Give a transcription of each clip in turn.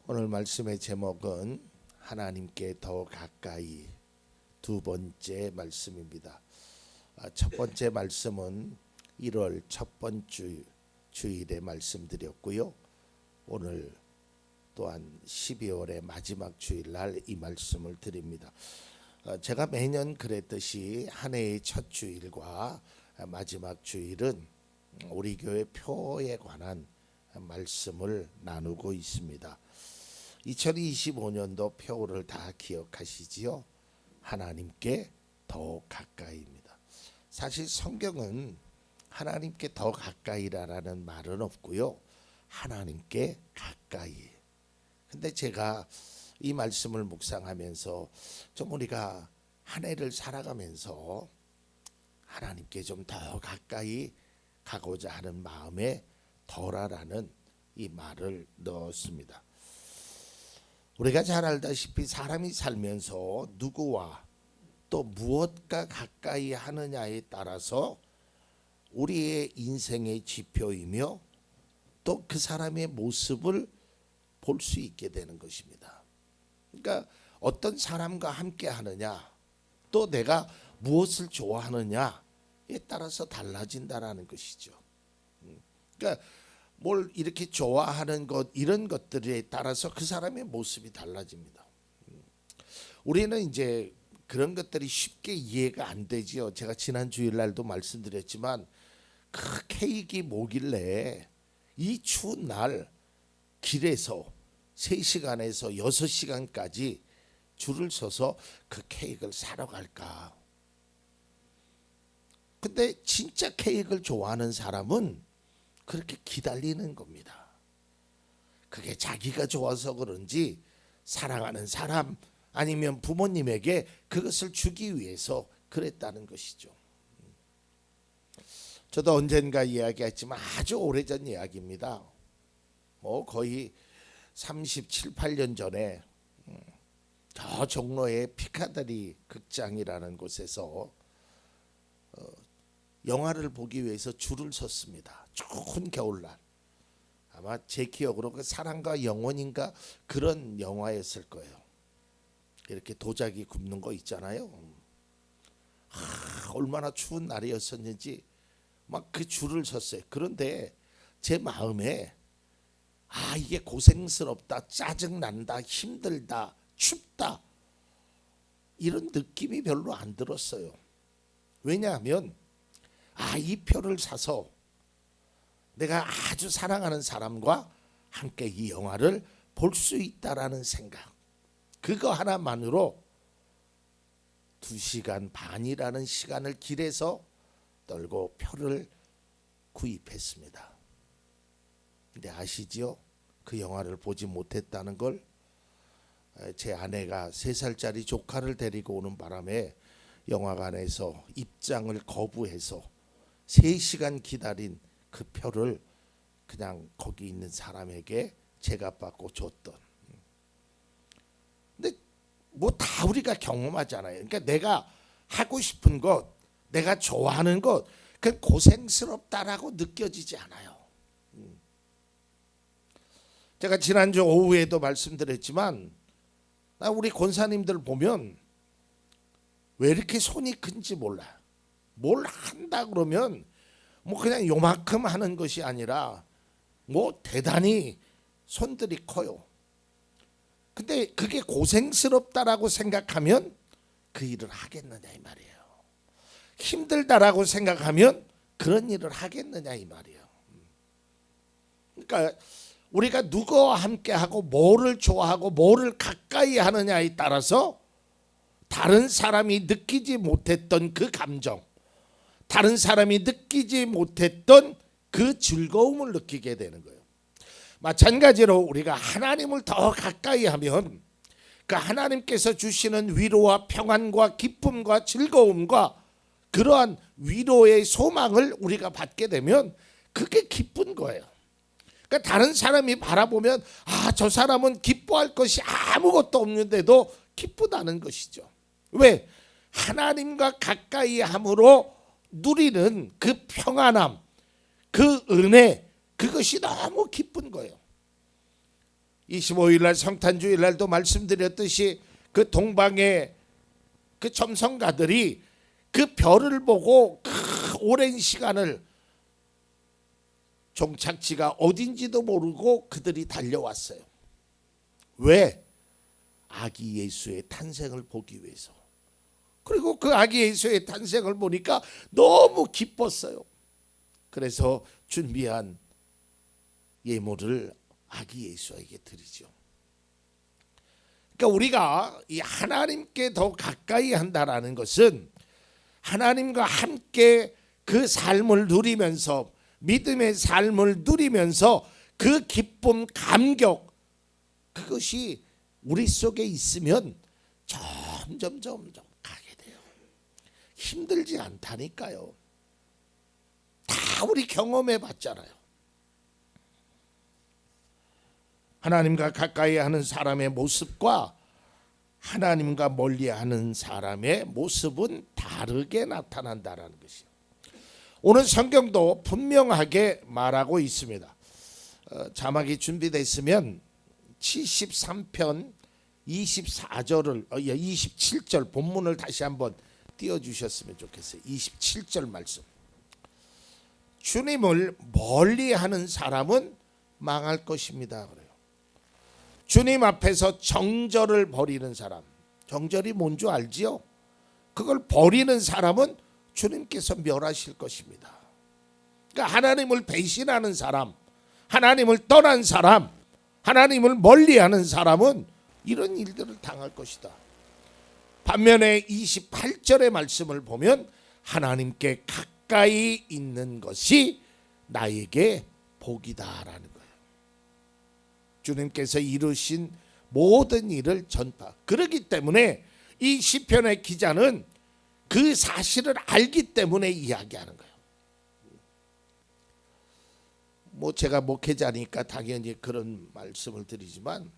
오늘 말씀의 제목은 하나님께 더 가까이, 두 번째 말씀입니다. 첫 번째 말씀은 1월 첫 번째 주일에 말씀드렸고요. 오늘 또한 12월의 마지막 주일날 이 말씀을 드립니다. 제가 매년 그랬듯이 한 해의 첫 주일과 마지막 주일은 우리 교회 표에 관한 말씀을 나누고 있습니다. 2025년도 표를 다 기억하시지요? 하나님께 더 가까이입니다. 사실 성경은 하나님께 더 가까이라는 말은 없고요. 하나님께 가까이. 근데 제가 이 말씀을 묵상하면서 좀 우리가 한 해를 살아가면서 하나님께 좀 더 가까이 가고자 하는 마음에 더라라는 이 말을 넣었습니다. 우리가 잘 알다시피 사람이 살면서 누구와 또 무엇과 가까이 하느냐에 따라서 우리의 인생의 지표이며 또 그 사람의 모습을 볼 수 있게 되는 것입니다. 그러니까 어떤 사람과 함께 하느냐, 또 내가 무엇을 좋아하느냐에 따라서 달라진다라는 것이죠. 그러니까 뭘 이렇게 좋아하는 것, 이런 것들에 따라서 그 사람의 모습이 달라집니다. 우리는 이제 그런 것들이 쉽게 이해가 안 되지요. 제가 지난 주일날도 말씀드렸지만 그 케이크 뭐길래 이 추운 날 길에서 3시간에서 6시간까지 줄을 서서 그 케이크를 사러 갈까? 근데 진짜 케이크를 좋아하는 사람은 그렇게 기다리는 겁니다. 그게 자기가 좋아서 그런지 사랑하는 사람 아니면 부모님에게 그것을 주기 위해서 그랬다는 것이죠. 저도 언젠가 이야기했지만 아주 오래전 이야기입니다. 거의 37, 8년 전에 저 종로의 피카데리 극장이라는 곳에서 영화를 보기 위해서 줄을 섰습니다. 추운 겨울날. 아마 제 기억으로 그 사랑과 영혼인가 그런 영화였을 거예요. 이렇게 도자기 굽는 거 있잖아요. 얼마나 추운 날이었었는지 막 그 줄을 섰어요. 그런데 제 마음에 이게 고생스럽다, 짜증난다, 힘들다, 춥다 이런 느낌이 별로 안 들었어요. 왜냐하면 이 표를 사서 내가 아주 사랑하는 사람과 함께 이 영화를 볼 수 있다라는 생각, 그거 하나만으로 2시간 반이라는 시간을 길에서 떨고 표를 구입했습니다. 근데 아시지요? 그 영화를 보지 못했다는 걸 제 아내가 3살짜리 조카를 데리고 오는 바람에 영화관에서 입장을 거부해서 3시간 기다린 그 표를 그냥 거기 있는 사람에게 제값받고 줬던. 근데 뭐 다 우리가 경험하잖아요. 그러니까 내가 하고 싶은 것, 내가 좋아하는 것, 그 고생스럽다라고 느껴지지 않아요. 제가 지난주 오후에도 말씀드렸지만 우리 권사님들 보면 왜 이렇게 손이 큰지 몰라. 뭘 한다 그러면 뭐 그냥 요만큼 하는 것이 아니라 뭐 대단히 손들이 커요. 근데 그게 고생스럽다라고 생각하면 그 일을 하겠느냐 이 말이에요. 힘들다라고 생각하면 그런 일을 하겠느냐 이 말이에요. 그러니까 우리가 누구와 함께 하고 뭐를 좋아하고 뭐를 가까이 하느냐에 따라서 다른 사람이 느끼지 못했던 그 감정, 다른 사람이 느끼지 못했던 그 즐거움을 느끼게 되는 거예요. 마찬가지로 우리가 하나님을 더 가까이 하면 그 하나님께서 주시는 위로와 평안과 기쁨과 즐거움과 그러한 위로의 소망을 우리가 받게 되면 그게 기쁜 거예요. 그러니까 다른 사람이 바라보면 저 사람은 기뻐할 것이 아무것도 없는데도 기쁘다는 것이죠. 왜? 하나님과 가까이 함으로 누리는 그 평안함, 그 은혜, 그것이 너무 기쁜 거예요. 25일 날 성탄주일 날도 말씀드렸듯이 그 동방의 그 점성가들이 그 별을 보고 그 오랜 시간을 종착지가 어딘지도 모르고 그들이 달려왔어요. 왜? 아기 예수의 탄생을 보기 위해서. 그리고 그 아기 예수의 탄생을 보니까 너무 기뻤어요. 그래서 준비한 예물을 아기 예수에게 드리죠. 그러니까 우리가 이 하나님께 더 가까이 한다라는 것은 하나님과 함께 그 삶을 누리면서, 믿음의 삶을 누리면서 그 기쁨, 감격, 그것이 우리 속에 있으면 점점 가게 돼요. 힘들지 않다니까요. 다 우리 경험해 봤잖아요. 하나님과 가까이 하는 사람의 모습과 하나님과 멀리하는 사람의 모습은 다르게 나타난다라는 것이요. 오늘 성경도 분명하게 말하고 있습니다. 자막이 준비됐으면 73편 24절을 27절 본문을 다시 한번 띄워주셨으면 좋겠어요. 27절 말씀. 주님을 멀리하는 사람은 망할 것입니다. 그래요. 주님 앞에서 정절을 버리는 사람, 정절이 뭔 줄 알지요? 그걸 버리는 사람은 주님께서 멸하실 것입니다. 그러니까 하나님을 배신하는 사람, 하나님을 떠난 사람, 하나님을 멀리하는 사람은 이런 일들을 당할 것이다. 반면에 28절의 말씀을 보면 하나님께 가까이 있는 것이 나에게 복이다라는 거예요. 주님께서 이루신 모든 일을 전파. 그렇기 때문에 이 시편의 기자는 그 사실을 알기 때문에 이야기하는 거예요. 뭐 제가 목회자니까 당연히 그런 말씀을 드리지만,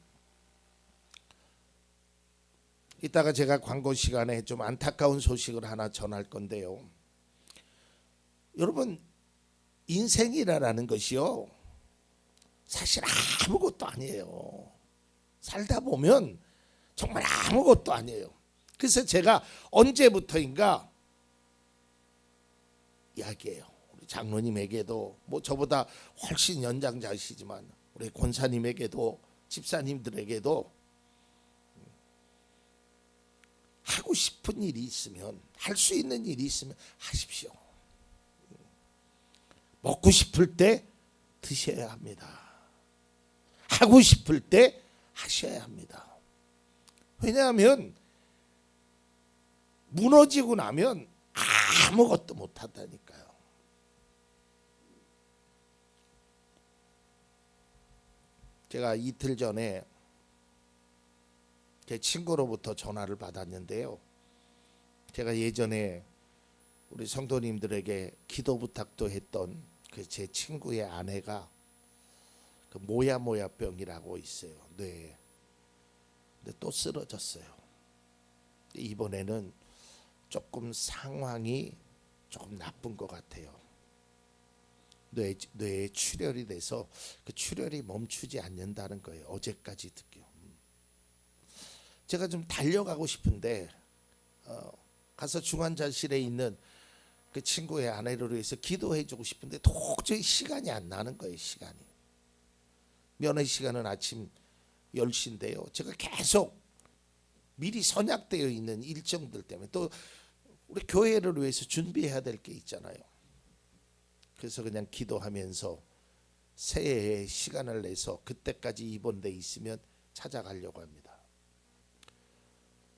이따가 제가 광고 시간에 좀 안타까운 소식을 하나 전할 건데요. 여러분, 인생이라는 것이요, 사실 아무것도 아니에요. 살다 보면 정말 아무것도 아니에요. 그래서 제가 언제부터인가 이야기해요. 우리 장로님에게도, 뭐 저보다 훨씬 연장자시지만 우리 권사님에게도, 집사님들에게도 하고 싶은 일이 있으면, 할 수 있는 일이 있으면 하십시오. 먹고 싶을 때 드셔야 합니다. 하고 싶을 때 하셔야 합니다. 왜냐하면 무너지고 나면 아무것도 못한다니까요. 제가 이틀 전에 제 친구로부터 전화를 받았는데요. 제가 예전에 우리 성도님들에게 기도 부탁도 했던 그 제 친구의 아내가 그 모야모야병이라고 있어요. 네. 근데 또 쓰러졌어요. 이번에는 조금 상황이 조금 나쁜 것 같아요. 뇌에 출혈이 돼서 그 출혈이 멈추지 않는다는 거예요. 어제까지 듣기요. 제가 좀 달려가고 싶은데 가서 중환자실에 있는 그 친구의 아내를 위해서 기도해주고 싶은데 도저히 시간이 안 나는 거예요. 시간이. 면회 시간은 아침 10시인데요. 제가 계속 미리 선약되어 있는 일정들 때문에, 또 우리 교회를 위해서 준비해야 될 게 있잖아요. 그래서 그냥 기도하면서 새해에 시간을 내서 그때까지 입원돼 있으면 찾아가려고 합니다.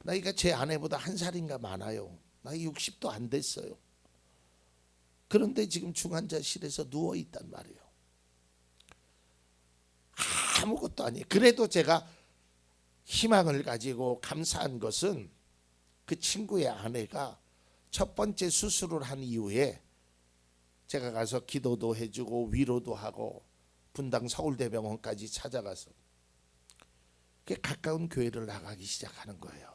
나이가 제 아내보다 한 살인가 많아요. 나이 60도 안 됐어요. 그런데 지금 중환자실에서 누워 있단 말이에요. 아무것도 아니에요. 그래도 제가 희망을 가지고 감사한 것은 그 친구의 아내가 첫 번째 수술을 한 이후에 제가 가서 기도도 해주고 위로도 하고 분당 서울대병원까지 찾아가서 가까운 교회를 나가기 시작하는 거예요.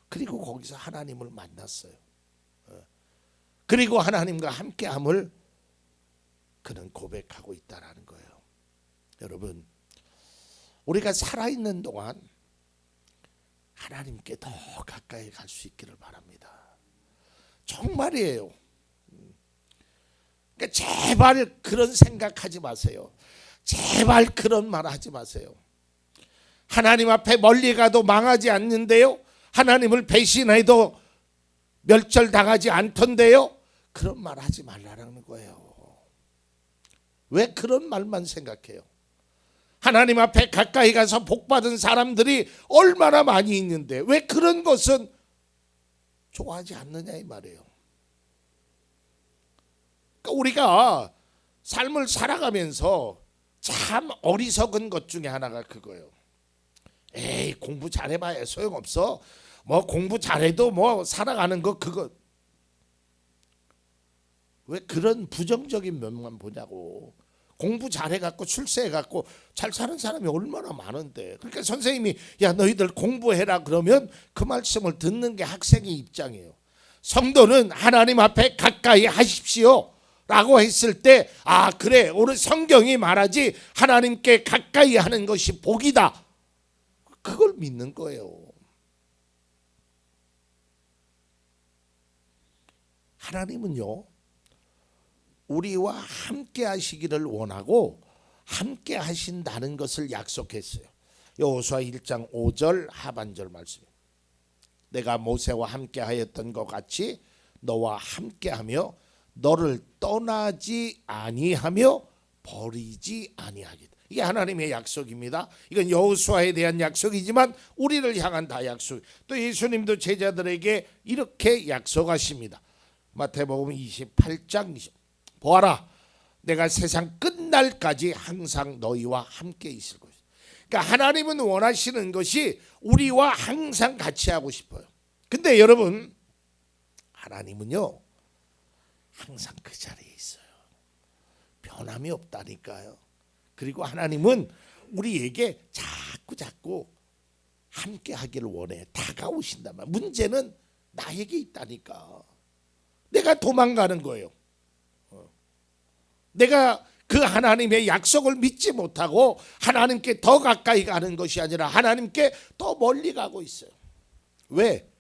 그리고 거기서 하나님을 만났어요. 그리고 하나님과 함께함을 그는 고백하고 있다라는 거예요. 여러분, 우리가 살아있는 동안 하나님께 더 가까이 갈 수 있기를 바랍니다. 정말이에요. 그러니까 제발 그런 생각하지 마세요. 제발 그런 말 하지 마세요. 하나님 앞에 멀리 가도 망하지 않는데요, 하나님을 배신해도 멸절당하지 않던데요, 그런 말 하지 말라는 거예요. 왜 그런 말만 생각해요? 하나님 앞에 가까이 가서 복받은 사람들이 얼마나 많이 있는데 왜 그런 것은 좋아하지 않느냐 이 말이에요. 그러니까 우리가 삶을 살아가면서 참 어리석은 것 중에 하나가 그거예요. 에이, 공부 잘해봐야 소용없어. 뭐 공부 잘해도 뭐 살아가는 거 그거. 왜 그런 부정적인 면만 보냐고. 공부 잘해갖고 출세해갖고 잘 사는 사람이 얼마나 많은데. 그러니까 선생님이 야 너희들 공부해라 그러면 그 말씀을 듣는 게 학생의 입장이에요. 성도는 하나님 앞에 가까이 하십시오 라고 했을 때, 아 그래 오늘 성경이 말하지 하나님께 가까이 하는 것이 복이다, 그걸 믿는 거예요. 하나님은요 우리와 함께 하시기를 원하고 함께 하신다는 것을 약속했어요. 여호수아 1장 5절 하반절 말씀. 내가 모세와 함께 하였던 것 같이 너와 함께하며 너를 떠나지 아니하며 버리지 아니하겠다. 이게 하나님의 약속입니다. 이건 여호수아에 대한 약속이지만 우리를 향한 다 약속. 또 예수님도 제자들에게 이렇게 약속하십니다. 마태복음 28장 20. 보아라 내가 세상 끝날까지 항상 너희와 함께 있을 것이다. 그러니까 하나님은 원하시는 것이 우리와 항상 같이 하고 싶어요. 근데 여러분 하나님은요 항상 그 자리에 있어요. 변함이 없다니까요. 그리고 하나님은 우리에게 자꾸 함께 하기를 원해. 다가오신단 말이야. 문제는 나에게 있다니까. 내가 도망가는 거예요. 내가 그 하나님의 약속을 믿지 못하고 하나님께 더 가까이 가는 것이 아니라 하나님께 더 멀리 가고 있어요. 왜?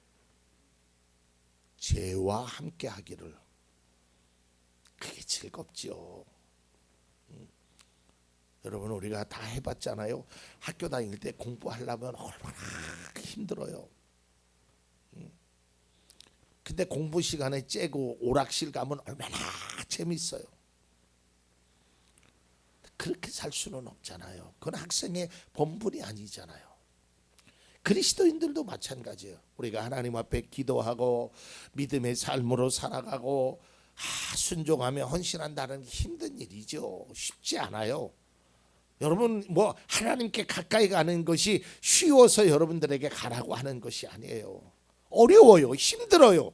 죄와 함께 하기를. 그게 즐겁죠. 여러분 우리가 다 해봤잖아요. 학교 다닐 때 공부하려면 얼마나 힘들어요. 근데 공부 시간에 째고 오락실 가면 얼마나 재밌어요. 그렇게 살 수는 없잖아요. 그건 학생의 본분이 아니잖아요. 그리스도인들도 마찬가지예요. 우리가 하나님 앞에 기도하고 믿음의 삶으로 살아가고 순종하며 헌신한다는 게 힘든 일이죠. 쉽지 않아요. 여러분 뭐 하나님께 가까이 가는 것이 쉬워서 여러분들에게 가라고 하는 것이 아니에요. 어려워요. 힘들어요.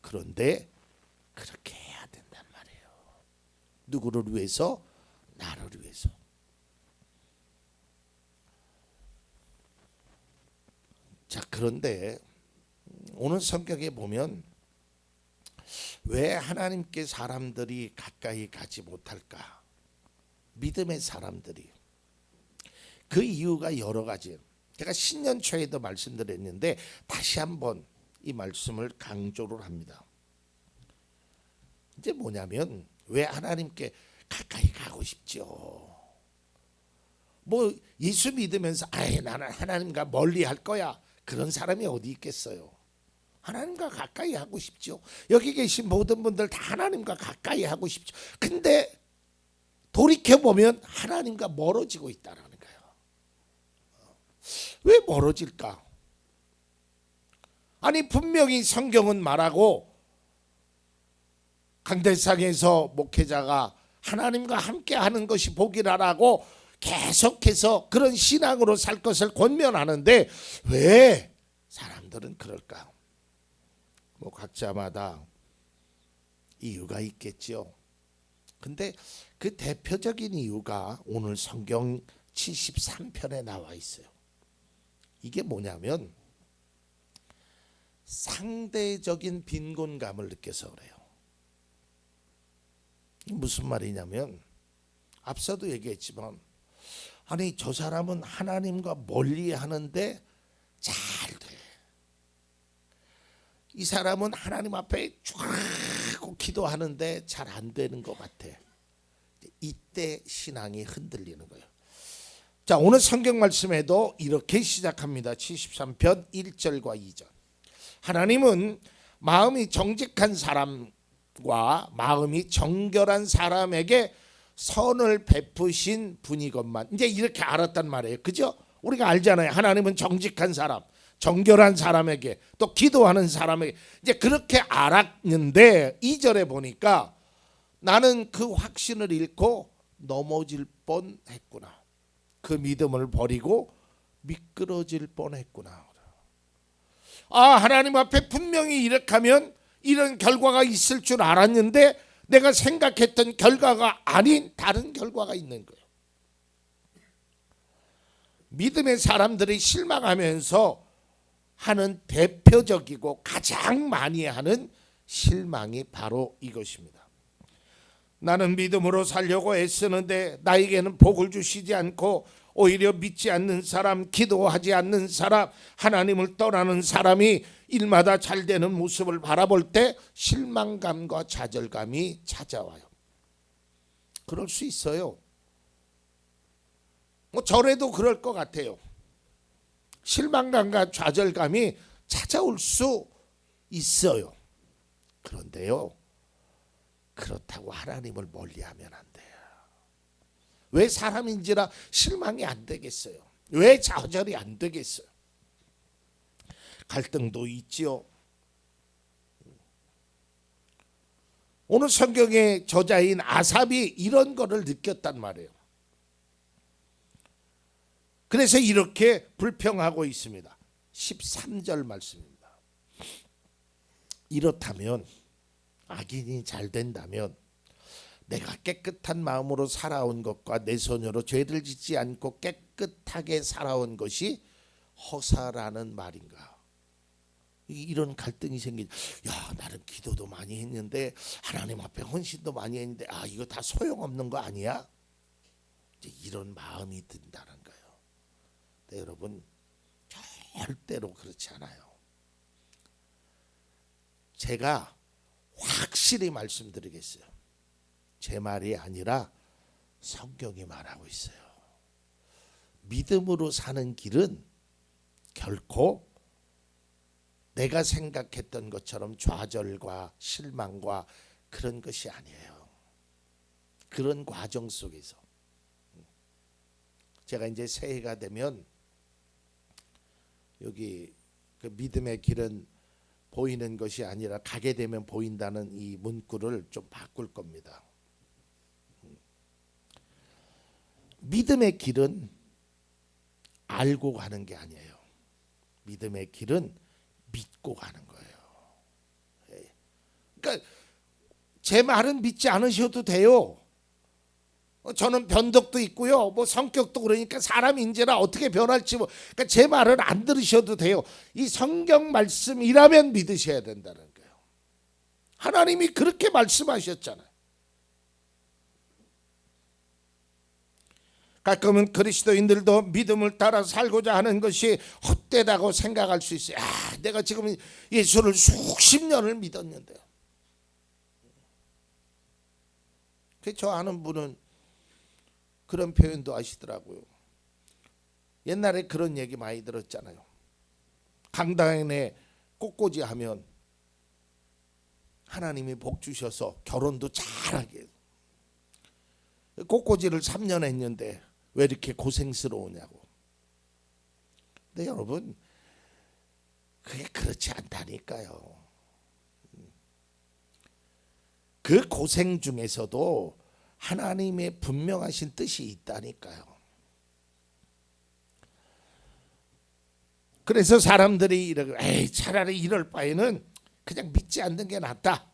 그런데 그렇게 해야 된단 말이에요. 누구를 위해서? 나를 위해서. 자, 그런데 오늘 성경에 보면 왜 하나님께 사람들이 가까이 가지 못할까? 믿음의 사람들이. 그 이유가 여러 가지. 제가 신년 초에도 말씀드렸는데 다시 한번 이 말씀을 강조를 합니다. 이제 뭐냐면 왜 하나님께 가까이 가고 싶죠? 뭐 예수 믿으면서 나는 하나님과 멀리 할 거야, 그런 사람이 어디 있겠어요? 하나님과 가까이 하고 싶죠. 여기 계신 모든 분들 다 하나님과 가까이 하고 싶죠. 근데 돌이켜보면 하나님과 멀어지고 있다는 거예요. 왜 멀어질까? 아니 분명히 성경은 말하고 강대상에서 목회자가 하나님과 함께 하는 것이 복이라고 계속해서 그런 신앙으로 살 것을 권면하는데 왜 사람들은 그럴까? 뭐 각자마다 이유가 있겠죠. 근데 그 대표적인 이유가 오늘 성경 73편에 나와 있어요. 이게 뭐냐면 상대적인 빈곤감을 느껴서 그래요. 무슨 말이냐면 앞서도 얘기했지만 아니 저 사람은 하나님과 멀리 하는데 잘 돼. 이 사람은 하나님 앞에 쭉 기도하는데 잘 안 되는 것 같아. 이때 신앙이 흔들리는 거예요. 자, 오늘 성경 말씀에도 이렇게 시작합니다. 73편 1절과 2절. 하나님은 마음이 정직한 사람과 마음이 정결한 사람에게 선을 베푸신 분이건만. 이제 이렇게 알았단 말이에요. 그죠? 우리가 알잖아요. 하나님은 정직한 사람, 정결한 사람에게, 또 기도하는 사람에게. 이제 그렇게 알았는데 2절에 보니까 나는 그 확신을 잃고 넘어질 뻔했구나. 그 믿음을 버리고 미끄러질 뻔했구나. 하나님 앞에 분명히 이렇게 하면 이런 결과가 있을 줄 알았는데 내가 생각했던 결과가 아닌 다른 결과가 있는 거예요. 믿음의 사람들이 실망하면서 하는 대표적이고 가장 많이 하는 실망이 바로 이것입니다. 나는 믿음으로 살려고 애쓰는데 나에게는 복을 주시지 않고 오히려 믿지 않는 사람, 기도하지 않는 사람, 하나님을 떠나는 사람이 일마다 잘 되는 모습을 바라볼 때 실망감과 좌절감이 찾아와요. 그럴 수 있어요. 저래도 그럴 것 같아요. 실망감과 좌절감이 찾아올 수 있어요. 그런데요, 그렇다고 하나님을 멀리하면 안 돼요. 왜 사람인지라 실망이 안 되겠어요? 왜 좌절이 안 되겠어요? 갈등도 있지요. 오늘 성경의 저자인 아삽이 이런 거를 느꼈단 말이에요. 그래서 이렇게 불평하고 있습니다. 13절 말씀입니다. 이렇다면, 악인이 잘 된다면 내가 깨끗한 마음으로 살아온 것과 내 손으로 죄를 짓지 않고 깨끗하게 살아온 것이 허사라는 말인가? 이런 갈등이 생기죠. 야, 나는 기도도 많이 했는데 하나님 앞에 헌신도 많이 했는데 이거 다 소용없는 거 아니야? 이제 이런 마음이 든다는 거예요. 근데 여러분, 절대로 그렇지 않아요. 제가 확실히 말씀드리겠어요. 제 말이 아니라 성경이 말하고 있어요. 믿음으로 사는 길은 결코 내가 생각했던 것처럼 좌절과 실망과 그런 것이 아니에요. 그런 과정 속에서 제가 이제 새해가 되면 여기 그 믿음의 길은 보이는 것이 아니라 가게 되면 보인다는 이 문구를 좀 바꿀 겁니다. 믿음의 길은 알고 가는 게 아니에요. 믿음의 길은 믿고 가는 거예요. 그러니까 제 말은 믿지 않으셔도 돼요. 저는 변덕도 있고요. 뭐 성격도 그러니까 사람인지라 어떻게 변할지 그러니까 제 말은 안 들으셔도 돼요. 이 성경 말씀이라면 믿으셔야 된다는 거예요. 하나님이 그렇게 말씀하셨잖아요. 가끔은 그리스도인들도 믿음을 따라 살고자 하는 것이 헛되다고 생각할 수 있어요. 내가 지금 예수를 수십 년을 믿었는데. 저 아는 분은 그런 표현도 하시더라고요. 옛날에 그런 얘기 많이 들었잖아요. 강당에 꽃꽂이 하면 하나님이 복 주셔서 결혼도 잘하게. 꽃꽂이를 3년 했는데 왜 이렇게 고생스러우냐고. 근데 여러분, 그게 그렇지 않다니까요. 그 고생 중에서도 하나님의 분명하신 뜻이 있다니까요. 그래서 사람들이 이러고 차라리 이럴 바에는 그냥 믿지 않는 게 낫다.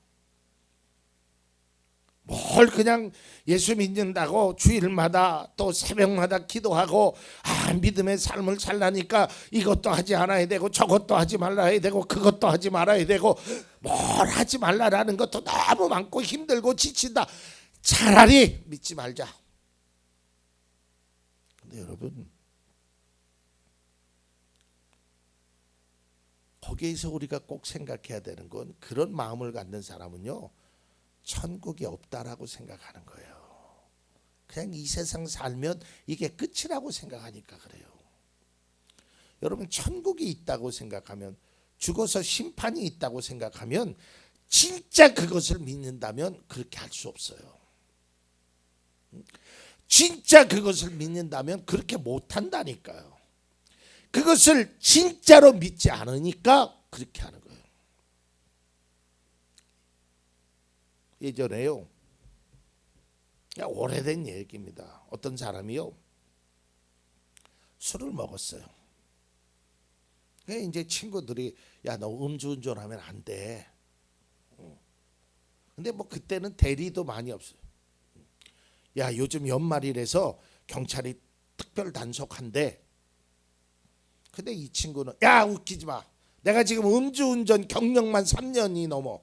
뭘 그냥 예수 믿는다고 주일마다 또 새벽마다 기도하고 믿음의 삶을 살라니까 이것도 하지 않아야 되고 저것도 하지 말아야 되고 그것도 하지 말아야 되고 뭘 하지 말라라는 것도 너무 많고 힘들고 지친다. 차라리 믿지 말자. 근데 여러분, 거기에서 우리가 꼭 생각해야 되는 건, 그런 마음을 갖는 사람은요, 천국이 없다라고 생각하는 거예요. 그냥 이 세상 살면 이게 끝이라고 생각하니까 그래요. 여러분, 천국이 있다고 생각하면, 죽어서 심판이 있다고 생각하면, 진짜 그것을 믿는다면 그렇게 할 수 없어요. 진짜 그것을 믿는다면 그렇게 못한다니까요. 그것을 진짜로 믿지 않으니까 그렇게 하는 거예요. 예전에요, 오래된 얘기입니다. 어떤 사람이요, 술을 먹었어요. 이제 친구들이, 야, 너 음주운전하면 안 돼. 근데 뭐 그때는 대리도 많이 없어요. 야, 요즘 연말이라서 경찰이 특별 단속한대. 근데 이 친구는, 야, 웃기지 마. 내가 지금 음주운전 경력만 3년이 넘어.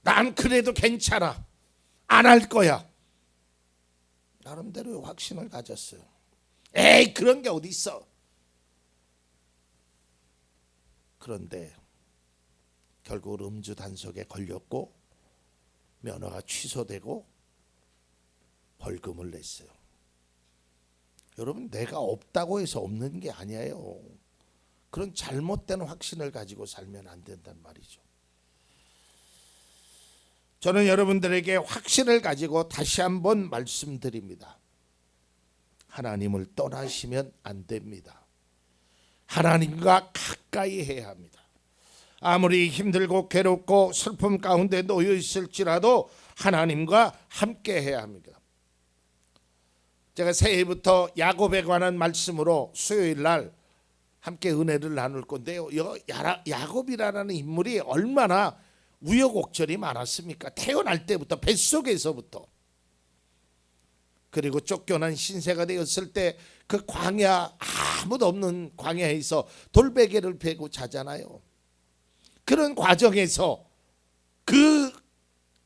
난 그래도 괜찮아. 안 할 거야. 나름대로 확신을 가졌어요. 에이, 그런 게 어디 있어. 그런데 결국 음주 단속에 걸렸고 면허가 취소되고 벌금을 냈어요. 여러분, 내가 없다고 해서 없는 게 아니에요. 그런 잘못된 확신을 가지고 살면 안 된단 말이죠. 저는 여러분들에게 확신을 가지고 다시 한번 말씀드립니다. 하나님을 떠나시면 안 됩니다. 하나님과 가까이 해야 합니다. 아무리 힘들고 괴롭고 슬픔 가운데 놓여 있을지라도 하나님과 함께 해야 합니다. 제가 새해부터 야곱에 관한 말씀으로 수요일 날 함께 은혜를 나눌 건데요. 야곱이라는 인물이 얼마나 우여곡절이 많았습니까? 태어날 때부터, 뱃속에서부터. 그리고 쫓겨난 신세가 되었을 때 그 광야, 아무도 없는 광야에서 돌베개를 베고 자잖아요. 그런 과정에서 그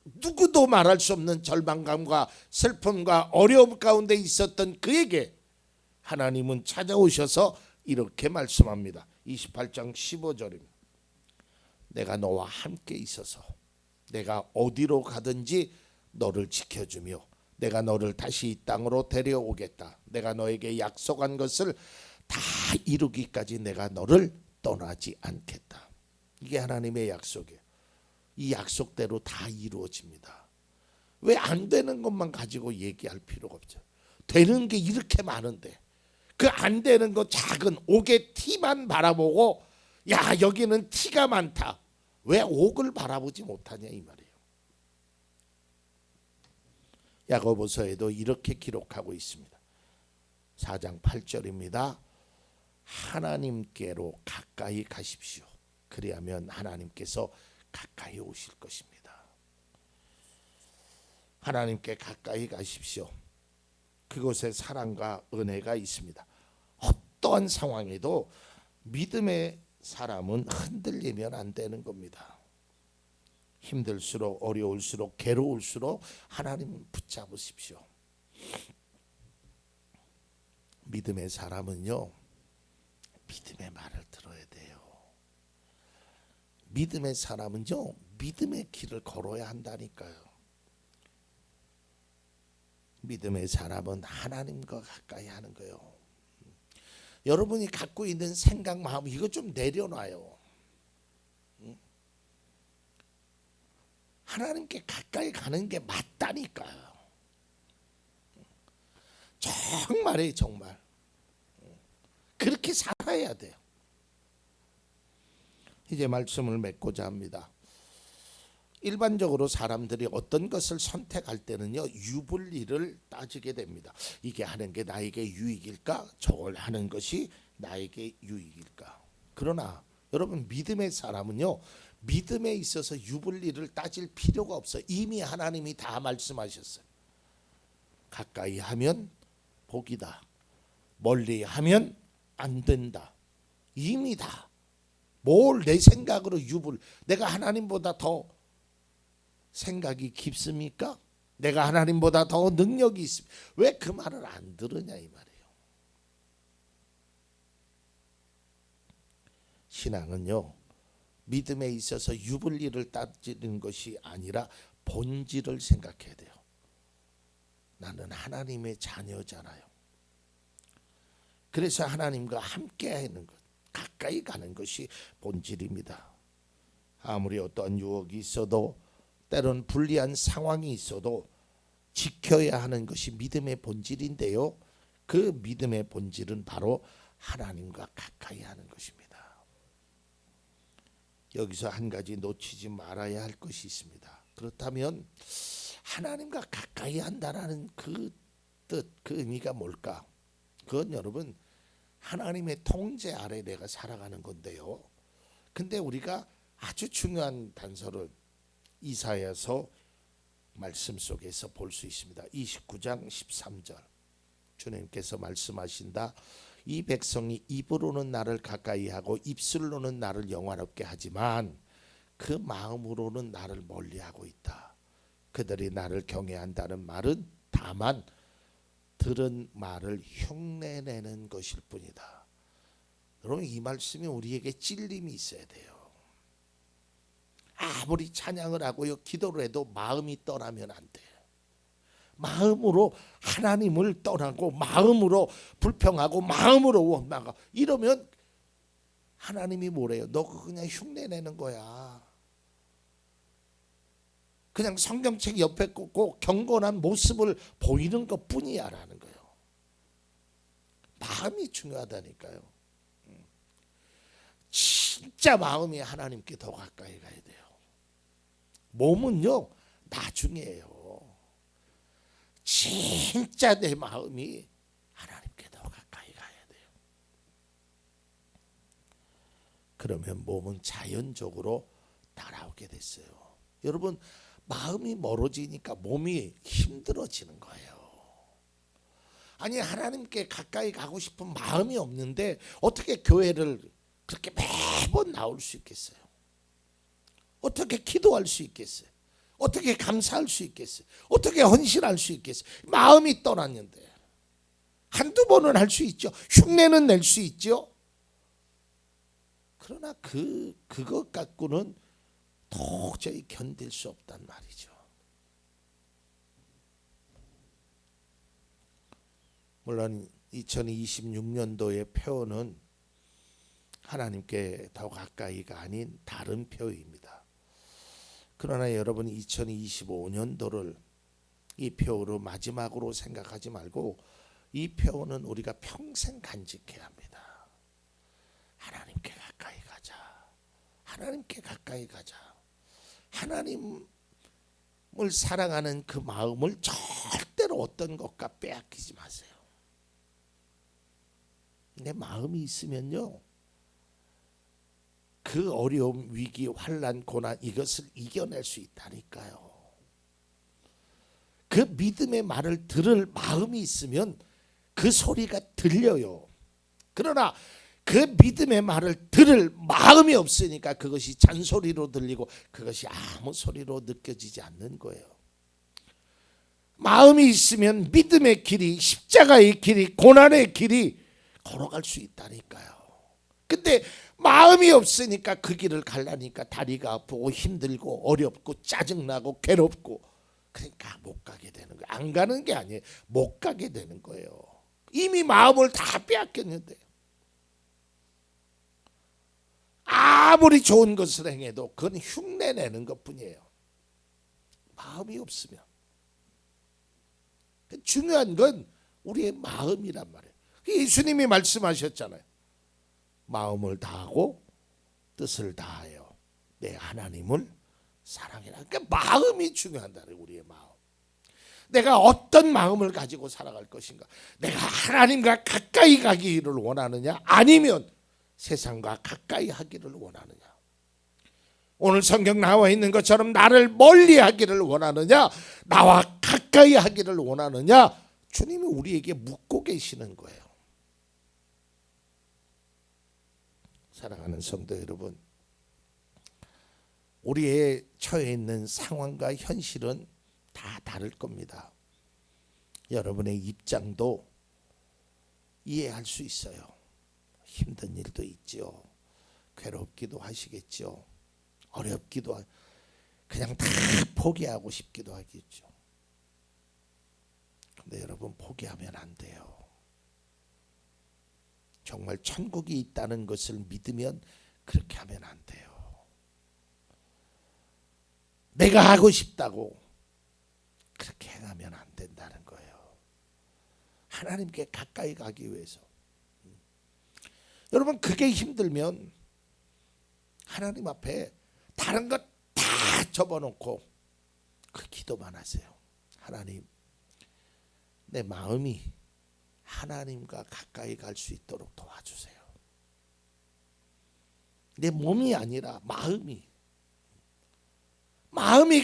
누구도 말할 수 없는 절망감과 슬픔과 어려움 가운데 있었던 그에게 하나님은 찾아오셔서 이렇게 말씀합니다. 28장 15절입니다. 내가 너와 함께 있어서 내가 어디로 가든지 너를 지켜주며 내가 너를 다시 이 땅으로 데려오겠다. 내가 너에게 약속한 것을 다 이루기까지 내가 너를 떠나지 않겠다. 이게 하나님의 약속이에요. 이 약속대로 다 이루어집니다. 왜 안 되는 것만 가지고 얘기할 필요가 없죠. 되는 게 이렇게 많은데 그 안 되는 거 작은 옥의 티만 바라보고, 야, 여기는 티가 많다. 왜 옥을 바라보지 못하냐 이 말이에요. 야고보서에도 이렇게 기록하고 있습니다. 4장 8절입니다. 하나님께로 가까이 가십시오. 그리하면 하나님께서 가까이 오실 것입니다. 하나님께 가까이 가십시오. 그곳에 사랑과 은혜가 있습니다. 어떠한 상황에도 믿음의 사람은 흔들리면 안 되는 겁니다. 힘들수록, 어려울수록, 괴로울수록 하나님 붙잡으십시오. 믿음의 사람은요, 믿음의 말을 들어야 돼요. 믿음의 사람은요, 믿음의 길을 걸어야 한다니까요. 믿음의 사람은 하나님과 가까이 하는 거예요. 여러분이 갖고 있는 생각, 마음, 이거 좀 내려놔요. 하나님께 가까이 가는 게 맞다니까요. 정말이에요, 정말. 그렇게 살아야 돼요. 이제 말씀을 맺고자 합니다. 일반적으로 사람들이 어떤 것을 선택할 때는요, 유불리를 따지게 됩니다. 이게 하는 게 나에게 유익일까? 저걸 하는 것이 나에게 유익일까? 그러나 여러분, 믿음의 사람은요, 믿음에 있어서 유불리를 따질 필요가 없어요. 이미 하나님이 다 말씀하셨어요. 가까이 하면 복이다. 멀리 하면 안 된다. 이미 다. 뭘 내 생각으로 내가 하나님보다 더 생각이 깊습니까? 내가 하나님보다 더 능력이 있습니까? 왜 그 말을 안 들으냐 이 말이에요. 신앙은요, 믿음에 있어서 유불리를 따지는 것이 아니라 본질을 생각해야 돼요. 나는 하나님의 자녀잖아요. 그래서 하나님과 함께 하는 것, 가까이 가는 것이 본질입니다. 아무리 어떠한 유혹이 있어도, 때론 불리한 상황이 있어도 지켜야 하는 것이 믿음의 본질인데요, 그 믿음의 본질은 바로 하나님과 가까이 하는 것입니다. 여기서 한 가지 놓치지 말아야 할 것이 있습니다. 그렇다면 하나님과 가까이 한다라는 그 뜻, 그 의미가 뭘까? 그건 여러분, 하나님의 통제 아래 내가 살아가는 건데요. 근데 우리가 아주 중요한 단서를 이사야서 말씀 속에서 볼 수 있습니다. 29장 13절 주님께서 말씀하신다. 이 백성이 입으로는 나를 가까이 하고 입술로는 나를 영화롭게 하지만 그 마음으로는 나를 멀리하고 있다. 그들이 나를 경외한다는 말은 다만 들은 말을 흉내내는 것일 뿐이다. 여러분, 이 말씀이 우리에게 찔림이 있어야 돼요. 아무리 찬양을 하고요, 기도를 해도 마음이 떠나면 안 돼. 마음으로 하나님을 떠나고 마음으로 불평하고 마음으로 원망하고 이러면 하나님이 뭐래요? 너 그냥 흉내내는 거야. 그냥 성경책 옆에 꽂고 경건한 모습을 보이는 것뿐이야 라는 거예요. 마음이 중요하다니까요. 진짜 마음이 하나님께 더 가까이 가야 돼요. 몸은요, 나중이에요. 진짜 내 마음이 하나님께 더 가까이 가야 돼요. 그러면 몸은 자연적으로 따라오게 됐어요. 여러분, 마음이 멀어지니까 몸이 힘들어지는 거예요. 아니, 하나님께 가까이 가고 싶은 마음이 없는데 어떻게 교회를 그렇게 매번 나올 수 있겠어요? 어떻게 기도할 수 있겠어요? 어떻게 감사할 수 있겠어요? 어떻게 헌신할 수 있겠어요? 마음이 떠났는데. 한두 번은 할 수 있죠. 흉내는 낼 수 있죠. 그러나 그것 갖고는 도저히 견딜 수 없단 말이죠. 물론 2026년도의 표어는 하나님께 더 가까이가 아닌 다른 표어입니다. 그러나 여러분, 2025년도를 이 표어로 마지막으로 생각하지 말고 이 표어는 우리가 평생 간직해야 합니다. 하나님께 가까이 가자. 하나님께 가까이 가자. 하나님을 사랑하는 그 마음을 절대로 어떤 것과 빼앗기지 마세요. 내 마음이 있으면요, 그 어려움, 위기, 환난, 고난 이것을 이겨낼 수 있다니까요. 그 믿음의 말을 들을 마음이 있으면 그 소리가 들려요. 그러나 그 믿음의 말을 들을 마음이 없으니까 그것이 잔소리로 들리고 그것이 아무 소리로 느껴지지 않는 거예요. 마음이 있으면 믿음의 길이, 십자가의 길이, 고난의 길이 걸어갈 수 있다니까요. 근데 마음이 없으니까 그 길을 가려니까 다리가 아프고 힘들고 어렵고 짜증나고 괴롭고, 그러니까 못 가게 되는 거예요. 안 가는 게 아니에요. 못 가게 되는 거예요. 이미 마음을 다 빼앗겼는데. 아무리 좋은 것을 행해도 그건 흉내내는 것뿐이에요. 마음이 없으면. 중요한 건 우리의 마음이란 말이에요. 예수님이 말씀하셨잖아요. 마음을 다하고 뜻을 다하여 내 하나님을 사랑해라. 그러니까 마음이 중요하다. 우리의 마음. 내가 어떤 마음을 가지고 살아갈 것인가. 내가 하나님과 가까이 가기를 원하느냐, 아니면 세상과 가까이 하기를 원하느냐. 오늘 성경 나와 있는 것처럼 나를 멀리 하기를 원하느냐, 나와 가까이 하기를 원하느냐, 주님이 우리에게 묻고 계시는 거예요. 사랑하는 성도 여러분, 우리의 처해 있는 상황과 현실은 다 다를 겁니다. 여러분의 입장도 이해할 수 있어요. 힘든 일도 있죠. 괴롭기도 하시겠죠. 어렵기도 그냥 다 포기하고 싶기도 하겠죠. 근데 여러분, 포기하면 안 돼요. 정말 천국이 있다는 것을 믿으면 그렇게 하면 안 돼요. 내가 하고 싶다고 그렇게 행하면 안 된다는 거예요. 하나님께 가까이 가기 위해서. 여러분, 그게 힘들면 하나님 앞에 다른 것 다 접어놓고 그 기도만 하세요. 하나님, 내 마음이 하나님과 가까이 갈 수 있도록 도와주세요. 내 몸이 아니라 마음이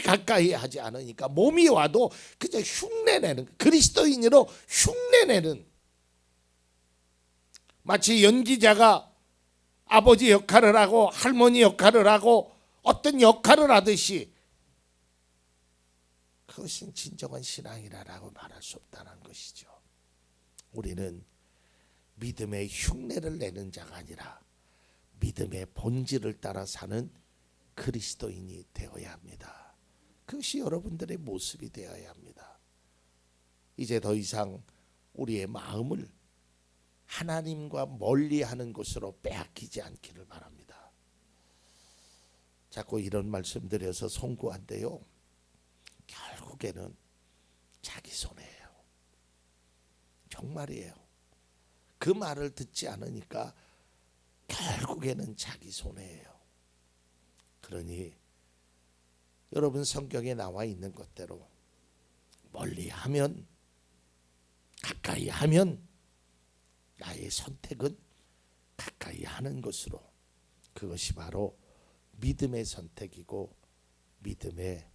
가까이 하지 않으니까 몸이 와도 그저 흉내내는, 그리스도인으로 흉내내는, 마치 연기자가 아버지 역할을 하고 할머니 역할을 하고 어떤 역할을 하듯이, 그것은 진정한 신앙이라고 말할 수 없다는 것이죠. 우리는 믿음의 흉내를 내는 자가 아니라 믿음의 본질을 따라 사는 그리스도인이 되어야 합니다. 그것이 여러분들의 모습이 되어야 합니다. 이제 더 이상 우리의 마음을 하나님과 멀리하는 것으로 빼앗기지 않기를 바랍니다. 자꾸 이런 말씀 드려서 송구한데요, 결국에는 자기 손해예요. 정말이에요. 그 말을 듣지 않으니까 결국에는 자기 손해예요. 그러니 여러분, 성경에 나와 있는 것대로 멀리하면, 가까이 하면 나의 선택은 가까이 하는 것으로, 그것이 바로 믿음의 선택이고 믿음의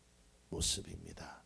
모습입니다.